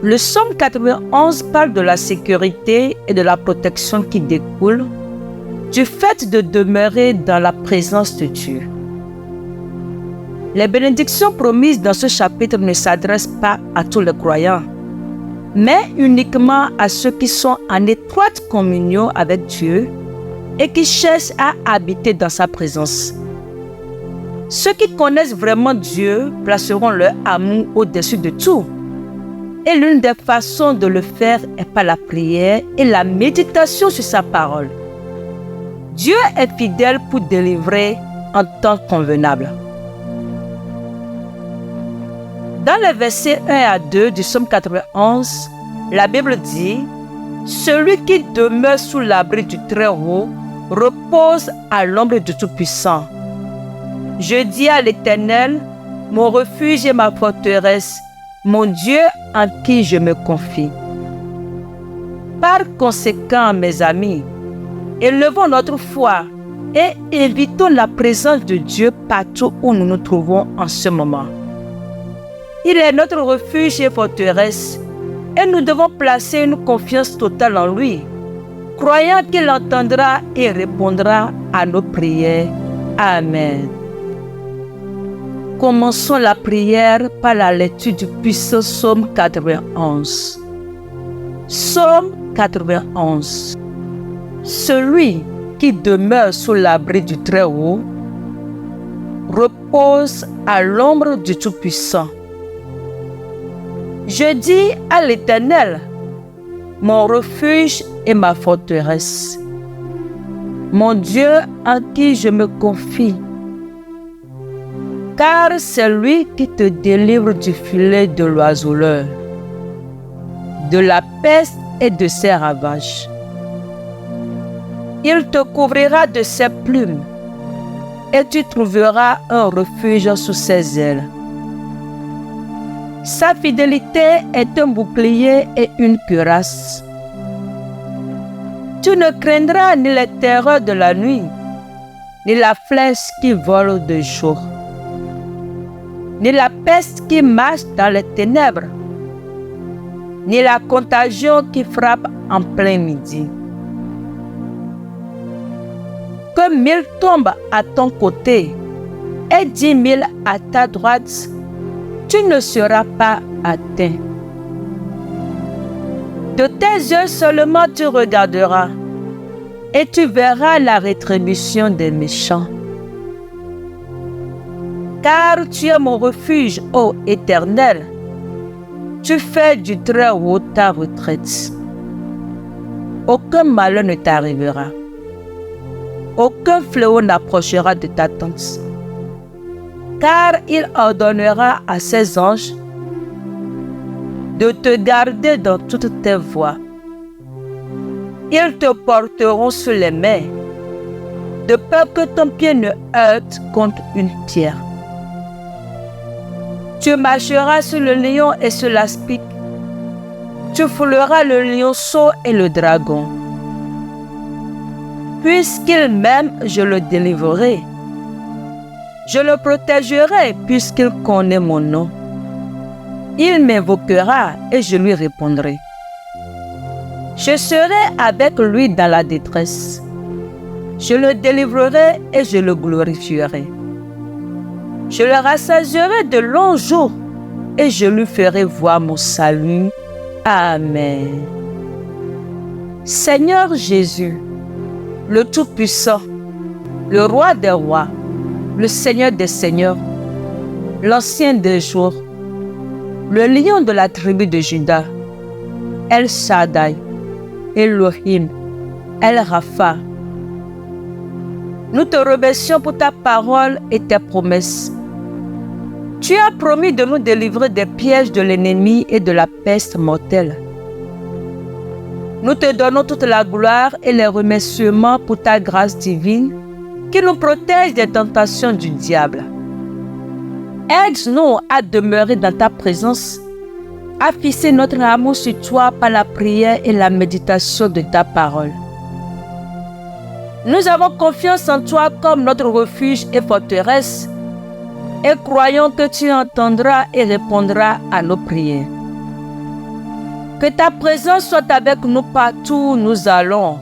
Le psaume 91 parle de la sécurité et de la protection qui découle du fait de demeurer dans la présence de Dieu. Les bénédictions promises dans ce chapitre ne s'adressent pas à tous les croyants, mais uniquement à ceux qui sont en étroite communion avec Dieu et qui cherchent à habiter dans sa présence. Ceux qui connaissent vraiment Dieu placeront leur amour au-dessus de tout. Et l'une des façons de le faire est par la prière et la méditation sur sa parole. Dieu est fidèle pour délivrer en temps convenable. Dans les versets 1 à 2 du psaume 91, la Bible dit « Celui qui demeure sous l'abri du Très-Haut repose à l'ombre du Tout-Puissant. Je dis à l'Éternel, mon refuge et ma forteresse, mon Dieu en qui je me confie. » Par conséquent, mes amis, élevons notre foi et évitons la présence de Dieu partout où nous nous trouvons en ce moment. Il est notre refuge et forteresse et nous devons placer une confiance totale en lui, croyant qu'il entendra et répondra à nos prières. Amen. Commençons la prière par la lecture du puissant psaume 91. Psaume 91. Celui qui demeure sous l'abri du Très-Haut repose à l'ombre du Tout-Puissant. Je dis à l'Éternel, mon refuge et ma forteresse, mon Dieu en qui je me confie. Car c'est lui qui te délivre du filet de l'oiseleur, de la peste et de ses ravages. Il te couvrira de ses plumes et tu trouveras un refuge sous ses ailes. Sa fidélité est un bouclier et une cuirasse. Tu ne craindras ni les terreurs de la nuit, ni la flèche qui vole de jour, ni la peste qui marche dans les ténèbres, ni la contagion qui frappe en plein midi. Que 1000 tombent à ton côté et 10 000 à ta droite, tu ne seras pas atteint. De tes yeux seulement tu regarderas et tu verras la rétribution des méchants. Car tu es mon refuge, ô Éternel. Tu fais du Très-Haut ta retraite. Aucun malheur ne t'arrivera. Aucun fléau n'approchera de ta tente. Car il ordonnera à ses anges de te garder dans toutes tes voies. Ils te porteront sur les mains, de peur que ton pied ne heurte contre une pierre. Tu marcheras sur le lion et sur l'aspic. Tu fouleras le lionceau et le dragon. Puisqu'il m'aime, je le délivrerai. Je le protégerai puisqu'il connaît mon nom. Il m'invoquera et je lui répondrai. Je serai avec lui dans la détresse. Je le délivrerai et je le glorifierai. Je le rassasierai de longs jours et je lui ferai voir mon salut. Amen. Seigneur Jésus, le Tout-Puissant, le Roi des rois, le Seigneur des seigneurs, l'Ancien des jours, le lion de la tribu de Juda, El Shaddai, Elohim, El Rapha. Nous te remercions pour ta parole et tes promesses. Tu as promis de nous délivrer des pièges de l'ennemi et de la peste mortelle. Nous te donnons toute la gloire et les remerciements pour ta grâce divine qui nous protège des tentations du diable. Aide-nous à demeurer dans ta présence, à fixer notre amour sur toi par la prière et la méditation de ta parole. Nous avons confiance en toi comme notre refuge et forteresse et croyons que tu entendras et répondras à nos prières. Que ta présence soit avec nous partout où nous allons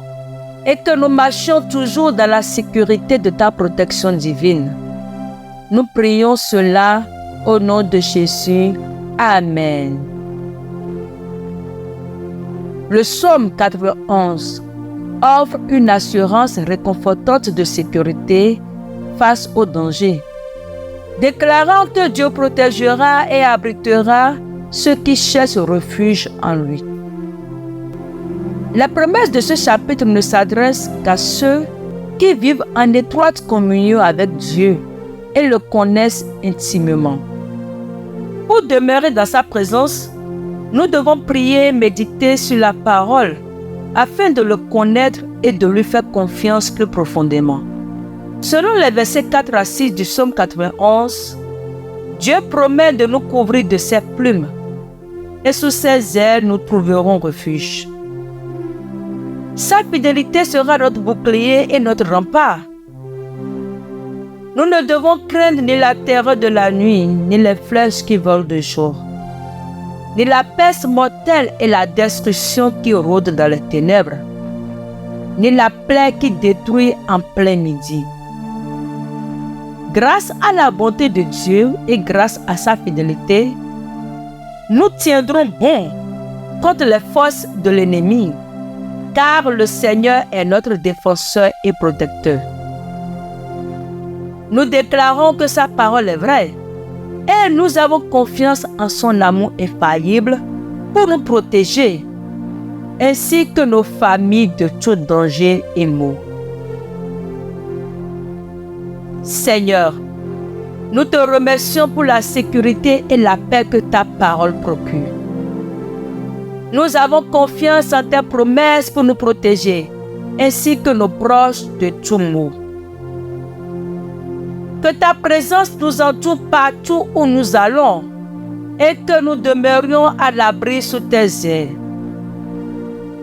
et que nous marchions toujours dans la sécurité de ta protection divine. Nous prions cela au nom de Jésus. Amen. Le psaume 91 offre une assurance réconfortante de sécurité face au danger, déclarant que Dieu protégera et abritera ceux qui cherchent refuge en lui. La promesse de ce chapitre ne s'adresse qu'à ceux qui vivent en étroite communion avec Dieu et le connaissent intimement. Pour demeurer dans sa présence, nous devons prier et méditer sur la parole afin de le connaître et de lui faire confiance plus profondément. Selon les versets 4 à 6 du psaume 91, Dieu promet de nous couvrir de ses plumes et sous ses ailes nous trouverons refuge. Sa fidélité sera notre bouclier et notre rempart. Nous ne devons craindre ni la terreur de la nuit, ni les flèches qui volent de jour, ni la peste mortelle et la destruction qui rôde dans les ténèbres, ni la plaie qui détruit en plein midi. Grâce à la bonté de Dieu et grâce à sa fidélité, nous tiendrons bon contre les forces de l'ennemi, car le Seigneur est notre défenseur et protecteur. Nous déclarons que sa parole est vraie et nous avons confiance en son amour infaillible pour nous protéger, ainsi que nos familles de tout danger et maux. Seigneur, nous te remercions pour la sécurité et la paix que ta parole procure. Nous avons confiance en tes promesses pour nous protéger, ainsi que nos proches de tout maux. Que ta présence nous entoure partout où nous allons et que nous demeurions à l'abri sous tes ailes.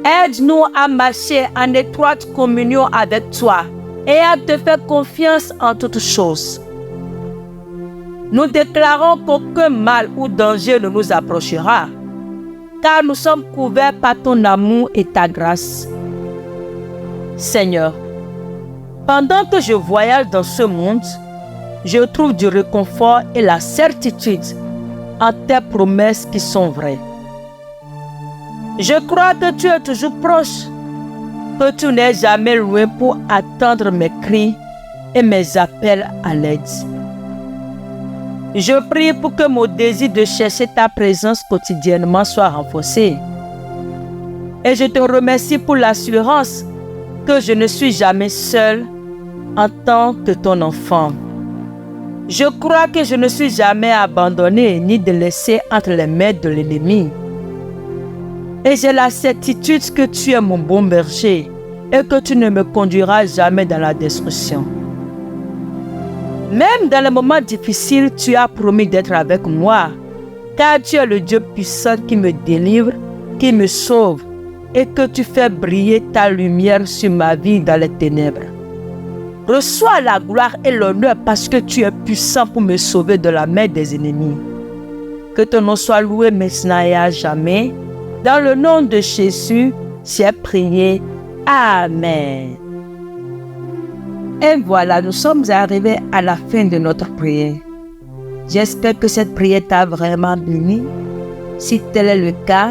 Aide-nous à marcher en étroite communion avec toi et à te faire confiance en toutes choses. Nous déclarons qu'aucun mal ou danger ne nous approchera, car nous sommes couverts par ton amour et ta grâce. Seigneur, pendant que je voyage dans ce monde, je trouve du réconfort et la certitude en tes promesses qui sont vraies. Je crois que tu es toujours proche, que tu n'es jamais loin pour attendre mes cris et mes appels à l'aide. Je prie pour que mon désir de chercher ta présence quotidiennement soit renforcé. Et je te remercie pour l'assurance que je ne suis jamais seul en tant que ton enfant. Je crois que je ne suis jamais abandonné ni délaissé entre les mains de l'ennemi. Et j'ai la certitude que tu es mon bon berger et que tu ne me conduiras jamais dans la destruction. Même dans les moments difficiles, tu as promis d'être avec moi, car tu es le Dieu puissant qui me délivre, qui me sauve, et que tu fais briller ta lumière sur ma vie dans les ténèbres. Reçois la gloire et l'honneur parce que tu es puissant pour me sauver de la main des ennemis. Que ton nom soit loué maintenant et à jamais. Dans le nom de Jésus, j'ai prié. Amen. Et voilà, nous sommes arrivés à la fin de notre prière. J'espère que cette prière t'a vraiment béni. Si tel est le cas,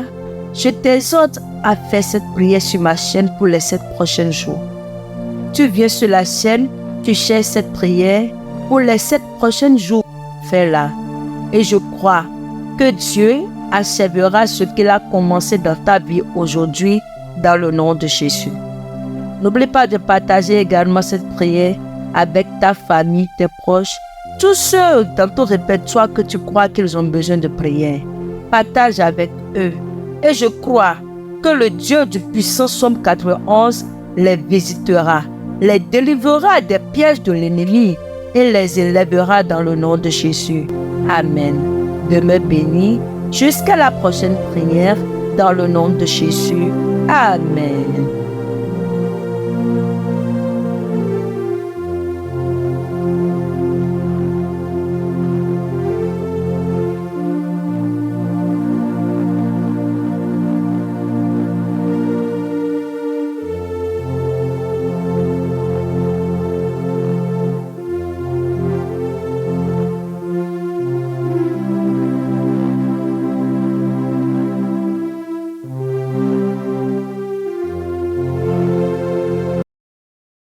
je t'exhorte à faire cette prière sur ma chaîne pour les 7 prochains jours. Tu viens sur la chaîne, tu cherches cette prière pour les 7 prochains jours. Fais-la. Et je crois que Dieu achèvera ce qu'il a commencé dans ta vie aujourd'hui dans le nom de Jésus. N'oublie pas de partager également cette prière avec ta famille, tes proches, tous ceux dans ton répertoire que tu crois qu'ils ont besoin de prière. Partage avec eux. Et je crois que le Dieu du puissant psaume 91 les visitera, les délivrera des pièges de l'ennemi et les élèvera dans le nom de Jésus. Amen. Demeure béni jusqu'à la prochaine prière dans le nom de Jésus. Amen.